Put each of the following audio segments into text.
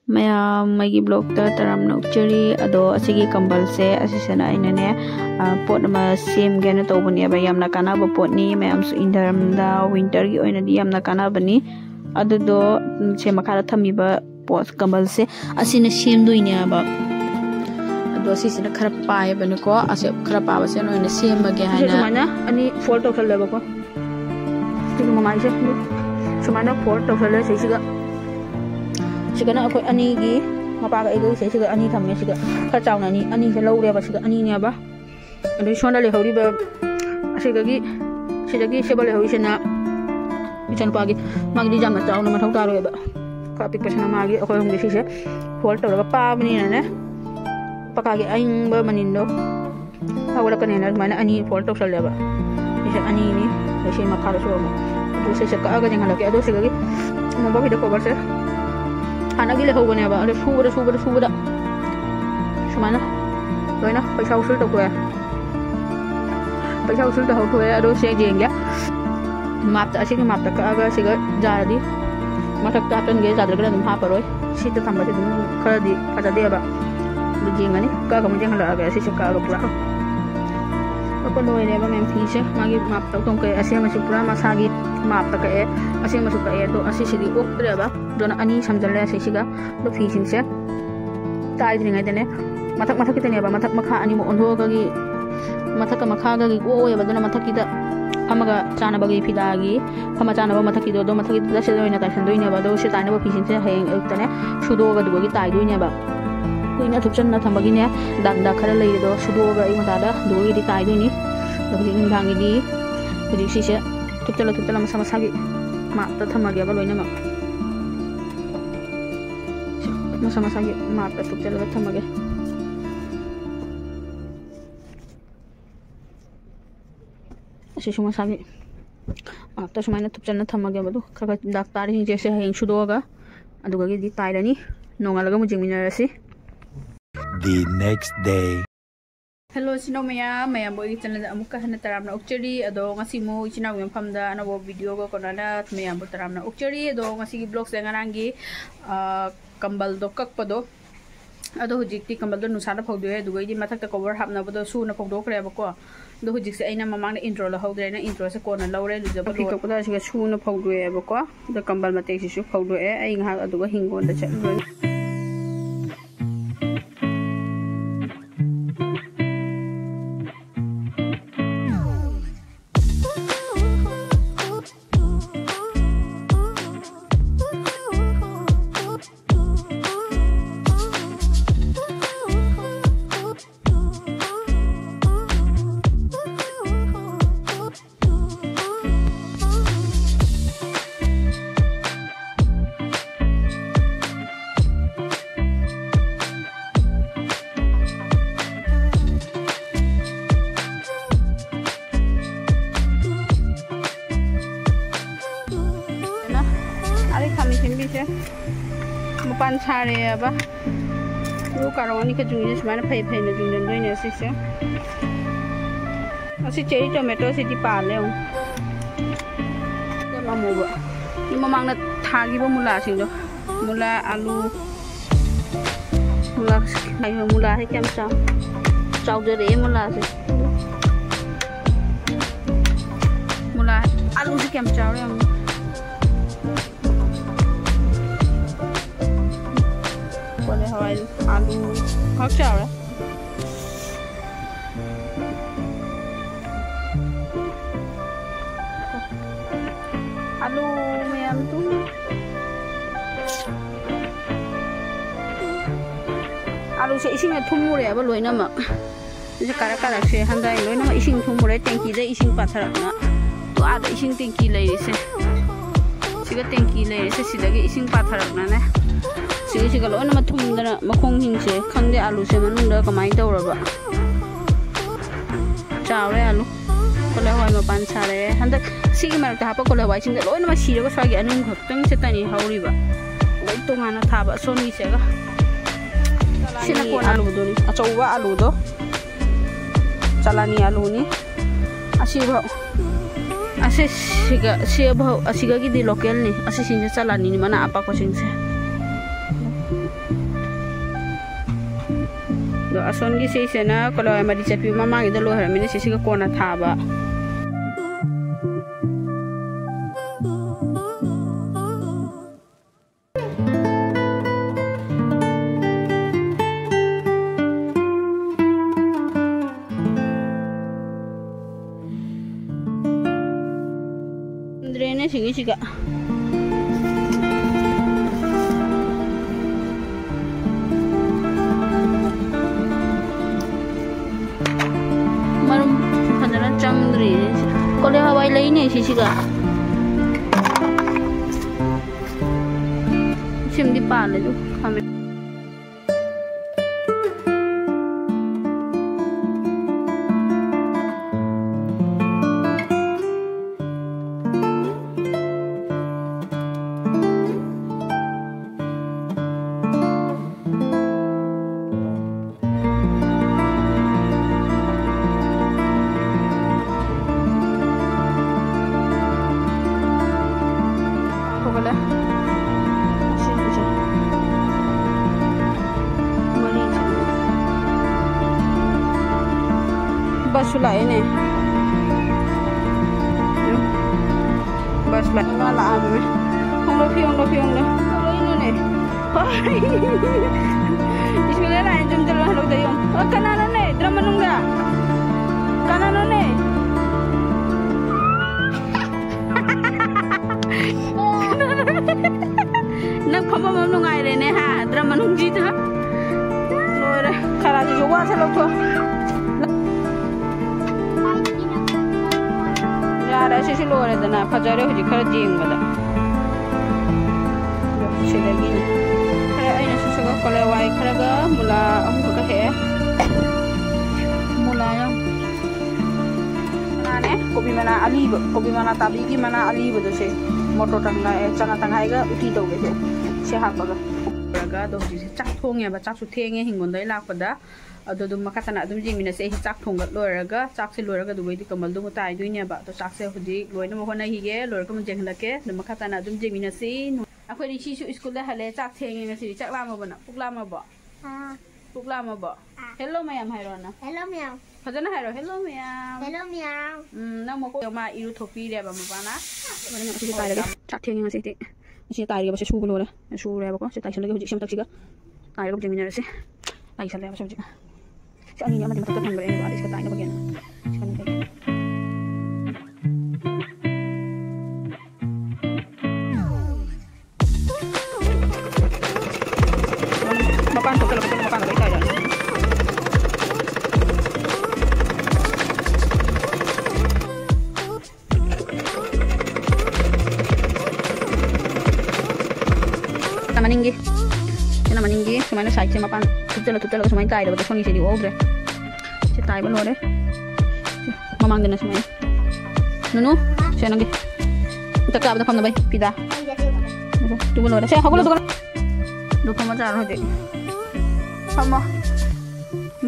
Ma'am मई blog तराम नौचरी अदो असिगी कंबल से असिसना इनने पोट मा सेमगेन तौबनी यामना कानाबा पोटनी मैम इंधरमदा विंटर की ओइनदी यामना कानाबनी अदुदो से मखादा थमीबा पोट कंबल से असिना सेमदोइने बा अदो असिसना खरा पायबनको असे खरा पाबसे नोइने सेमगे हाइना सुमाना अनि फोल्ड तौसलेबको सिगु ममाइसे सुमाना फोल्ड तौसले सेसिगा सिगना अखोय अनि गी मपागा एगो सेसिगा अनि थम्मे सिगा खरा चाउना अनि से लौरेबा सिगा अनि नेबा अदो सोना ले हौरिबा असिगगी सिदगी सेबा ले हौरिसना इचन पागी मागी जामना चाउना मथौ तारोबा खरा पिकपसना मागी अखोय हमगे सिसे फोल्ड तौरगा पाबनी ने पकागे अइंबा मनिनो हवला कनेना माने अनि फोल्ड तौसलेबा इसे अनि नि इसे मखादा सोमा अदो से कागा जंगलके अदो सिगगी मोबा बिदा कवर से हानागी ले होगने बा अरे सुबदा सुमाना लोइना पैसा उसूल तौथोए अदो से जेंगे मापता असिगी मापता कागा सिगा जारदी मथक ताटनगे जादरगना दम हापरोय सीता थंबासे दम खरदी फजादेबा दु जेंगनी कागा मुजें हलागा असिसे कागा पुरा अपन लोइनेबा मेम फीसे मागी मापता तोंके असेमसु पुरा मसागी मापता कए असेमसु कए तो असिसिगी ओक्तरेबा दोना अनि समजले असिसिगा दो फीसिंगसे ताइद्रिङाइदने मथक कितनेबा मथक मखा अनि मो ओन्धोगगी मथक मखागगी ओयबा दोना मथकिदा अमगा चानबगी फिदागी फमा चानबा मथकिदो दो मथकिदा सेदोइना ताइसनदोइनेबा दो से ताइनबा फीसिंगसे हेंग एकतने सुदोगा दुबगी ताइदोइनेबा कुइना थुपचन थम्बगिने दागदा खरा लैदो सुदोगा इ मतादा दुबगी ताइदोइनी दुबगी इंधांगिदी हुजी सिसे थुपचला मसा मसागी मापता थमगेबा लोइनमा मसा मसागी मापता थुपचला थमगे असिसु मसागी मापता सुमाइना थुपचना थमगेबा दु खगा दाग तारि हिंजेसे हेंग सुदोगा अदुगगी दि ताइरनी नोंगालगा मुजिंगमिनारसी The next day. Hello sino maya boy channel amuka hana taramna ukchari ado ngasi mo ichina wi famda anabo video ko konana maya bo taramna ukchari ado ngasi gi vlog se ngarangi kambal do kakpado ado hujikti kambal do nusana phogdoe dugai di mathak ta cover hapna bodo su na phogdokre ba ko do hujik se aina mamang na intro la hogdre na intro se kona laure lu jaba do ko da siga su na phogdoe ba ko do kambal mate si su phogdoe ai nga ado ga hingon da chat Mupan sare ba lu karoni ka juni semana phai na juni doi ne sise asi cherry tomato si di pa le ya mamu ba ni mamang na thagi ba mula sing do mula alu mula hai kem chau de re mula se mula alu si kem chau re alu hot chảo đấy alu mềm tu alu sẽ ising là thum mure ba loina ma je kara se handai loina ma ising thum mure tanki de ising pathara na to ada ising tanki lai se siga tanki lai se sidagi ising pathara na ne सिगा लोन मथुमदना मखोंग हिंसे खंगदे आलू से मनुंग कमाई तौरबा चावरे आलू कोले होय मपान सारे हंदक सिगी मरक हापा कोले होय सिंग लोन मा सिरगा स्वागी अनुंग खक्तंग से तनी हौरिबा लोय तोंगाना थाबा सोनी सेगा सिना कोन आलू दोनी अचौवा आलू दो चलानी आलू नि असिबा asiga gidi local ni asi sinja chalani ni mana apa ko singse do ason gi se se na koloi mari chapi mama gi da lo haramine se se ga kona thaba drene sigi siga marum padana changdri kole hawai lai ne siga simdi pale ju kame bus lain ni bus lain malah ame hong lo pi lo ini ni iskule lain jam jalan lo dayong kanan ni drama nungga kanan ni nak pama mam nungai le ne ha drama nungji ta lore kara ji wa sa lo to ada sih luar itu na pacarnya hujan kerja jeng bada, sih lagi ni, kerja ini susah kalau wai kerja mula aku kerja, mulanya, mana kopi mana ali, kopi mana tabi gimana ali betul sih, motor tangga tengah itu uti tahu gitu, siapa baga, kerja doh jadi cak thongnya, cak sutengnya hingga dari lak pada. Ado dum makatana dum jing mina se chak thongat loiraga chak se loiraga du di kamal dum tai duinya ba to chak se hudi loina mo hona hige loiraga mo jeng lake dum makatana dum jing mina se akhoi ri chi su school da hale chak theng nga si chak lama bana puklama ba puklama ba hello mayam hairona hello meow phajana hairo hello meow na mo ko ma iru thopi re ba ma bana mane si tai lage chak theng nga si tai ga ba se su lo la su re ba ko se tai se lage hudi sem tak siga tai ga jing mina se tai se le ba se hudi Ang ini amat matutup ng berani alis katain na bagyan. Sekarang kayak. Mapan tuh kalau kita mapan lagi aja. Maninggi. Kena maninggi, semuanya side sama mapan. Tutel semuanya tai, dapat soni jadi over. Tai ba lore mamang dana semua nunu saya nanti kita kerja pada bay pida tu lore saya aku lu duka majar ho de sama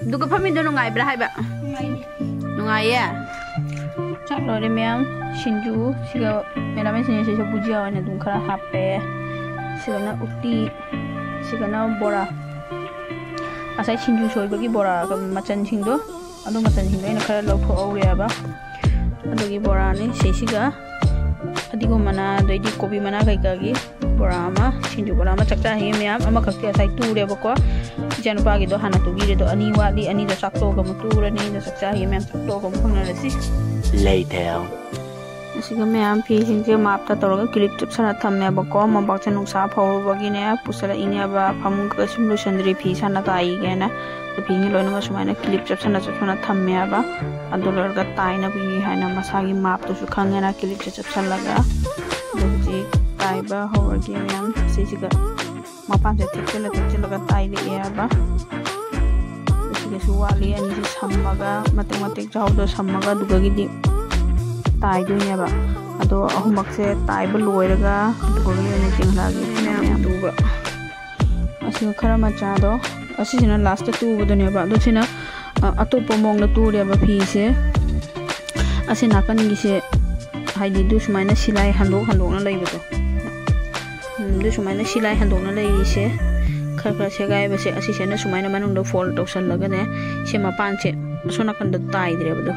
duka pami do nungai bra hai ba nungai ya chak lore meam shinju siga mera me sini sisa bujia wana dum khara hape siga na uti siga na bora asai shinju soi bagi bora ka machan singdo ado macam ni ina khara lo pho aure ba ado gi bora ni sesiga adigo mana doidi kobi mana kai ka gi bora ma sinju bora ma chakta hi me ama khakti asai tu re ba ko janu pa gi do hana tu gi re do ani wa di ani da sakto ga mu tu re ni da sakta hi me sakto ga mu khana re si later asiga me am phi hin je map ta tor ga clip chip sana tham me ba ko ma bak chanu sa pho ba gi ne pusala inya ba phamung ka sim lo sandri phi sana ta ai ge na pingi loina ma sumaina clip chapsana thamme aba adolor ga taina bi haina masagi map to su khangena clip chapsan laga ji taiba hor ge yang sisiga mapan je thekela ga tai le aba sisiga suwali ani ji sammaga matematik jawdo sammaga duga gi di tai dunya ba ado ahumak se taiba loiraga duga gi ani tingla gi ne duga asiga khara macha do asisina last tu budone ba do china atopo mong na tu re ba phi se asina kan gi se haidi du sumaina silai handok na lei ba to du sumaina silai handok na lei se खर खर सेगाइबसे असिसेना सुमाइना मनुंग fold तौसलगने से मपानसे सोनाकंद ताइद्रेबदो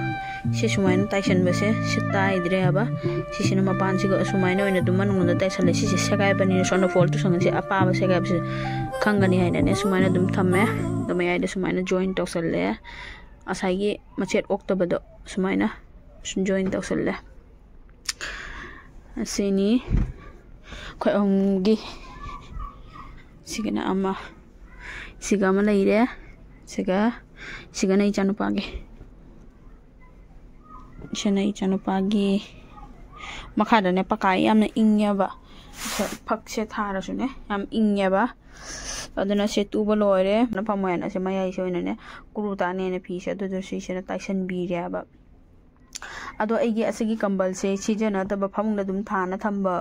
से सुमाइना ताइसनबसे से ताइद्रेबा सिसिना मपानसिगो सुमाइना ओइना दुम मनुंग ताइसले सिसे सेगाइबनि सोना fold तौसनसे अपाबा सेगाइबसे खंगनी हाइनाने सुमाइना दुम थम्मे दमयाइदा सुमाइना join तौसले असाइगी मचेट ओक्तबदो सुमाइना join तौसले असिनी खोंगी सिगना अमा सिगा अमा लैरे सिगना इचानुपागी इसना इचानुपागी मखादने पकाई यामना इंगेबा फक्से थारसुने याम इंगेबा अदुना से तुबा लोइरे न फमयना से मयाइ सोइनने कुरुताने ने फीसे अदुदो सिसेना ताइसन बिरेबा अदो अइगे असगी कंबल से सिजना तब फमुंगदा दुम थाना थंबा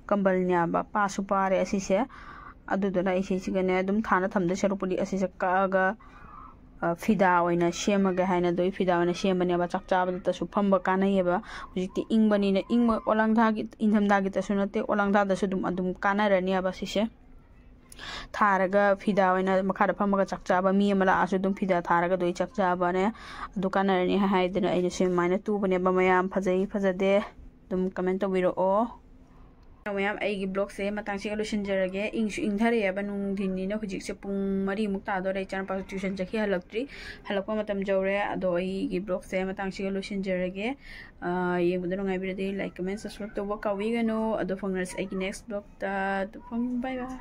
कंबल न्याबा पासु पारे असिसे अदुदना इसिगने दुम थाना थमदे सरुपुली असिसे कागा फिदा ओइना सेमगे हाइना दोइ फिदा ओइना सेमबनेबा चकचाबदसु फंबा कानयेबा हुजिति इंगबनिने इंग ओलांगदागी इंधमदागी तसु नते ओलांगदादसु दुम कानरनियाबा सिसे थारगा फिदा ओइना मखादा फंबगा चकचाबा मी अमला आसु दुम फिदा थारगा दोइ चकचाबाने अदु कानरनि हाइदना अइने सेमाइना तुबनेबा मयाम फजै फजदे दुम कमेंट तौबिरो मैम आई ब्लॉग से मतंग लुसनजरगे इंगसु इंधरेब नुंदिनी हुजिसे पुंग मरी मुक तादोरे इचानपा ट्यूशन चखी हलक्ट्री हलक्पा मतम जौरे अदो आई ब्लॉग से मतंग लुसनजरगे येंबुदो नुंगाइबिरदि लाइक कमेंट सब्सक्राइब तौबा काविगनो अदो फंगनस आई नेक्स्ट ब्लॉग ता बाय बाय।